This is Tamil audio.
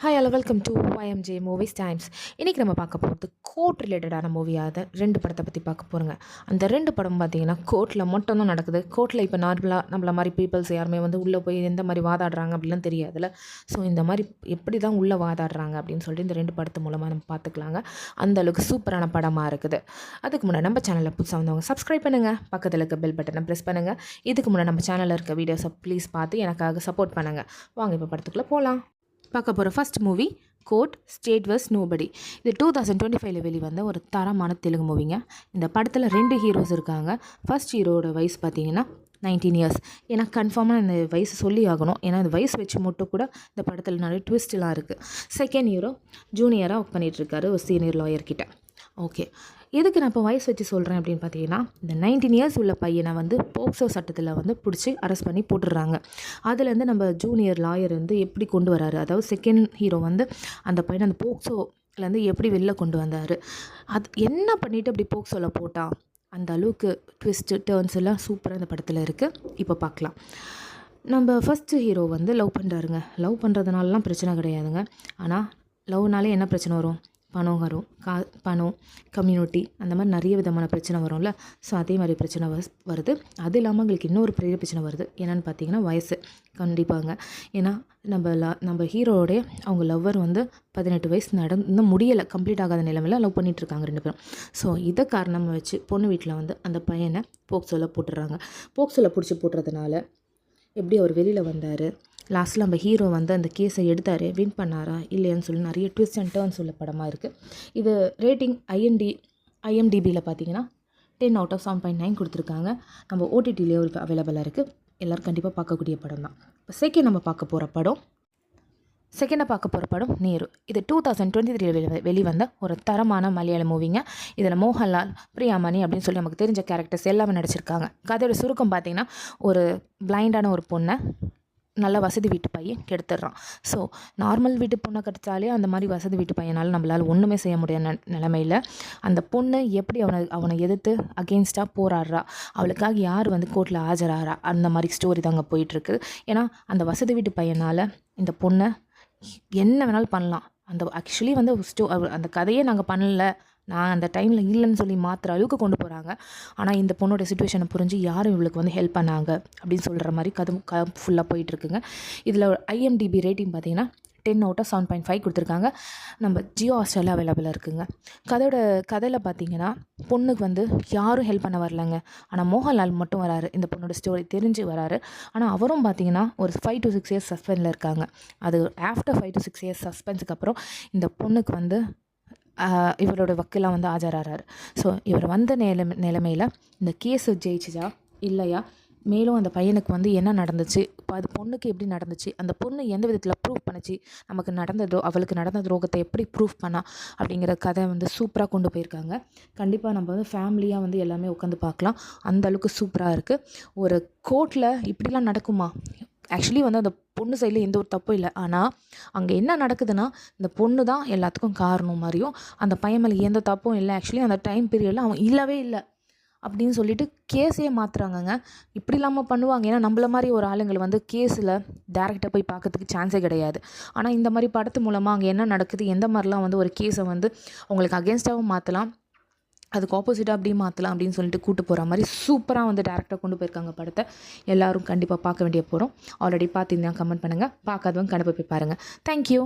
Hi hello welcome to YMJ movies times. இன்றைக்கி நம்ம பார்க்க போகிறது கோர்ட் ரிலேட்டடான மூவியாக ரெண்டு படத்தை பற்றி பார்க்க போகிறோங்க. அந்த ரெண்டு படம் பார்த்திங்கன்னா கோர்ட்டில் மட்டும்தான் நடக்குது. கோர்ட்டில் இப்போ நார்மலாக நம்மள மாதிரி பீப்புள்ஸ் யாருமே வந்து உள்ளே போய் எந்த மாதிரி வாதாடுறாங்க அப்படிலாம் தெரியாதுல்ல. ஸோ இந்த மாதிரி எப்படி தான் உள்ளே வாதாடுறாங்க அப்படின்னு சொல்லிட்டு இந்த ரெண்டு படத்து மூலமாக நம்ம பார்த்துக்கலாங்க. அந்தளவுக்கு சூப்பரான படமாக இருக்குது. அதுக்கு முன்னாடி நம்ம சேனலில் புதுசாக வந்தவங்க சப்ஸ்கிரைப் பண்ணுங்கள், பக்கத்தில் இருக்க பெல் பட்டனை ப்ரெஸ் பண்ணுங்கள். இதுக்கு முன்னாடி நம்ம சேனலில் இருக்க வீடியோஸை ப்ளீஸ் பார்த்து எனக்காக சப்போர்ட் பண்ணுங்கள். வாங்க இப்போ படத்துக்குள்ளே போகலாம். பார்க்க போகிற first movie court state versus nobody. இது 2025 வெளிவந்த ஒரு தரமான தெலுங்கு மூவிங்க. இந்த படத்தில் 2 ஹீரோஸ் இருக்காங்க. ஃபர்ஸ்ட் ஹீரோட வயசு பார்த்தீங்கன்னா 19 இயர்ஸ். ஏன்னா கன்ஃபார்மாக இந்த வயசு சொல்லி ஆகணும். ஏன்னா இந்த வயசு வச்சு மட்டும் கூட இந்த படத்தில் நிறைய ட்விஸ்ட்லாம் இருக்குது. செகண்ட் ஹீரோ ஜூனியராக ஒர்க் பண்ணிகிட்ருக்காரு ஒரு சீனியர் லாயர்கிட்ட. ஓகே, எதுக்கு நான் இப்போ வயசு வச்சு சொல்கிறேன் அப்படின்னு பார்த்தீங்கன்னா, இந்த 19 இயர்ஸ் உள்ள பையனை வந்து போக்சோ சட்டத்தில் வந்து பிடிச்சி அரெஸ்ட் பண்ணி போட்டுடுறாங்க. அதுலேருந்து நம்ம ஜூனியர் லாயர் வந்து எப்படி கொண்டு வராரு, அதாவது செகண்ட் ஹீரோ வந்து அந்த பையனை அந்த போக்சோலேருந்து எப்படி வெளில கொண்டு வந்தார், அது என்ன பண்ணிவிட்டு அப்படி போக்சோவில் போட்டால், அந்த அளவுக்கு ட்விஸ்ட்டு டேர்ன்ஸ் எல்லாம் சூப்பராக இந்த படத்தில் இருக்குது. இப்போ பார்க்கலாம். நம்ம ஃபஸ்ட்டு ஹீரோ வந்து லவ் பண்ணுறாருங்க. லவ் பண்ணுறதுனாலலாம் பிரச்சனை கிடையாதுங்க. ஆனால் லவ்னாலே என்ன பிரச்சனை வரும்? பணம் வரும், பணம், கம்யூனிட்டி, அந்த மாதிரி நிறைய விதமான பிரச்சனை வரும்ல. ஸோ அதே மாதிரி பிரச்சனை வருது. அது இல்லாமல் எங்களுக்கு இன்னொரு பெரிய பிரச்சனை வருது. என்னென்னு பார்த்தீங்கன்னா வயசு. கண்டிப்பாங்க. ஏன்னா நம்ம ஹீரோடைய அவங்க லவ்வர் வந்து 18 வயசு இன்னும் முடியலை, கம்ப்ளீட் ஆகாத நிலைமையில் லவ் பண்ணிகிட்ருக்காங்க 2 பேரும். ஸோ இதை காரணமாக வச்சு பொண்ணு வீட்டில் வந்து அந்த பையனை போக்சோவில் போட்டுடுறாங்க. போக்சோவில் பிடிச்சி போட்டுறதுனால எப்படி அவர் வெளியில் வந்தார், லாஸ்ட்டில் நம்ம ஹீரோ வந்து அந்த கேஸை எடுத்தார், வின் பண்ணாரா இல்லையான்னு சொல்லி நிறைய ட்விஸ்ட் அண்ட் டர்ன்ஸ் உள்ள படமாக இருக்குது. இது ரேட்டிங் IMDBயில் பார்த்தீங்கன்னா 10 out of 7.9 கொடுத்துருக்காங்க. நம்ம OTTலேயே ஒரு அவைலபிளாக இருக்குது. எல்லோரும் கண்டிப்பாக பார்க்கக்கூடிய படம் தான். இப்போ செகண்டாக பார்க்க போகிற படம் நேரு. இது 2023 வெளிவந்த ஒரு தரமான மலையாள மூவிங்க. இதில் மோகன்லால், பிரியாமணி அப்படின்னு சொல்லி நமக்கு தெரிஞ்ச கேரக்டர்ஸ் எல்லாமே நடிச்சிருக்காங்க. கதையோட சுருக்கம் பார்த்திங்கன்னா, ஒரு பிளைண்டான ஒரு பொண்ணை நல்ல வசதி வீட்டு பையன் கெடுத்துடுறான். ஸோ நார்மல் வீட்டு பொண்ணை கடித்தாலே அந்த மாதிரி வசதி வீட்டு பையனால் நம்மளால் ஒன்றுமே செய்ய முடியாத நிலமையில் அந்த பொண்ணு எப்படி அவனை எதிர்த்து அகெயின்ஸ்டாக போராடுறா, அவளுக்காக யார் வந்து கோர்ட்டில் ஆஜராகிறா, அந்த மாதிரி ஸ்டோரி தாங்க போயிட்டுருக்கு. ஏன்னா அந்த வசதி வீட்டு பையனால் இந்த பொண்ணை என்ன வேணாலும் பண்ணலாம். ஆக்சுவலி வந்து அந்த கதையே நாங்கள் பண்ணல, நான் அந்த டைமில் இல்லைன்னு சொல்லி மாற்றுற அளவுக்கு கொண்டு போகிறாங்க. ஆனால் இந்த பொண்ணோட சுச்சுவேஷனை புரிஞ்சு யாரும் இவளுக்கு வந்து ஹெல்ப் பண்ணாங்க அப்படின்னு சொல்கிற மாதிரி கதை ஃபுல்லாக போயிட்டுருக்குங்க. இதில் IMDB ரேட்டிங் பார்த்தீங்கன்னா 10 out of 7.5 கொடுத்துருக்காங்க. நம்ம ஜியோ ஹாட்ஸ்டாரில் அவைலபிளாக இருக்குங்க. கதையில் பார்த்தீங்கன்னா பொண்ணுக்கு வந்து யாரும் ஹெல்ப் பண்ண வரலங்க. ஆனால் மோகன்லால் மட்டும் வராரு, இந்த பொண்ணோட ஸ்டோரி தெரிஞ்சு வராரு. ஆனால் அவரும் பார்த்தீங்கன்னா ஒரு 5 to 6 years சஸ்பென்ஸில் இருக்காங்க. அது ஆஃப்டர் 5 to 6 years சஸ்பென்ஸுக்கு அப்புறம் இந்த பொண்ணுக்கு வந்து இவரோட வக்கீலாக வந்து ஆஜராகிறாரு. ஸோ இவர் வந்த நிலைமையில் இந்த கேஸு ஜெயிச்சிச்சா இல்லையா, மேலும் அந்த பையனுக்கு வந்து என்ன நடந்துச்சு, இப்போ அது பொண்ணுக்கு எப்படி நடந்துச்சு, அந்த பொண்ணு எந்த விதத்தில் ப்ரூவ் பண்ணிச்சு, அவளுக்கு நடந்த துரோகத்தை எப்படி ப்ரூவ் பண்ணா அப்படிங்கிற கதை வந்து சூப்பராக கொண்டு போயிருக்காங்க. கண்டிப்பாக நம்ம வந்து ஃபேமிலியாக வந்து எல்லாமே உட்காந்து பார்க்கலாம். அந்தளவுக்கு சூப்பராக இருக்குது. ஒரு கோர்ட்டில் இப்படிலாம் நடக்குமா? ஆக்சுவலி வந்து அந்த பொண்ணு சைடில் எந்த ஒரு தப்பும் இல்லை. ஆனால் அங்கே என்ன நடக்குதுன்னா, இந்த பொண்ணு தான் எல்லாத்துக்கும் காரணம் மாதிரியும், அந்த பையன் மேலே எந்த தப்பும் இல்லை, ஆக்சுவலி அந்த டைம் பீரியடில் அவன் இல்லவே இல்லை அப்படின்னு சொல்லிட்டு கேஸையே மாற்றுறாங்கங்க. இப்படி இல்லாமல் பண்ணுவாங்க. ஏன்னா நம்மள மாதிரி ஒரு ஆளுங்களை வந்து கேஸில் டேரெக்டாக போய் பார்க்கறதுக்கு சான்ஸே கிடையாது. ஆனால் இந்த மாதிரி படத்து மூலமாக அங்கே என்ன நடக்குது, எந்த மாதிரிலாம் வந்து ஒரு கேஸை வந்து அவங்களுக்கு அகேன்ஸ்டாகவும் மாற்றலாம், அதுக்கு ஆப்போசிட்டாக அப்படியே மாற்றலாம் அப்படின்னு சொல்லிட்டு கூட்டு போகிற மாதிரி சூப்பராக வந்து டேரெக்டாக கொண்டு போயிருக்காங்க படத்தை. எல்லோரும் கண்டிப்பாக பார்க்க வேண்டிய போகிறோம். ஆல்ரெடி பார்த்திங்கன்னா கமெண்ட் பண்ணுங்கள், பார்க்காதவங்க கண்டிப்பாக போய் பாருங்கள். தேங்க்யூ.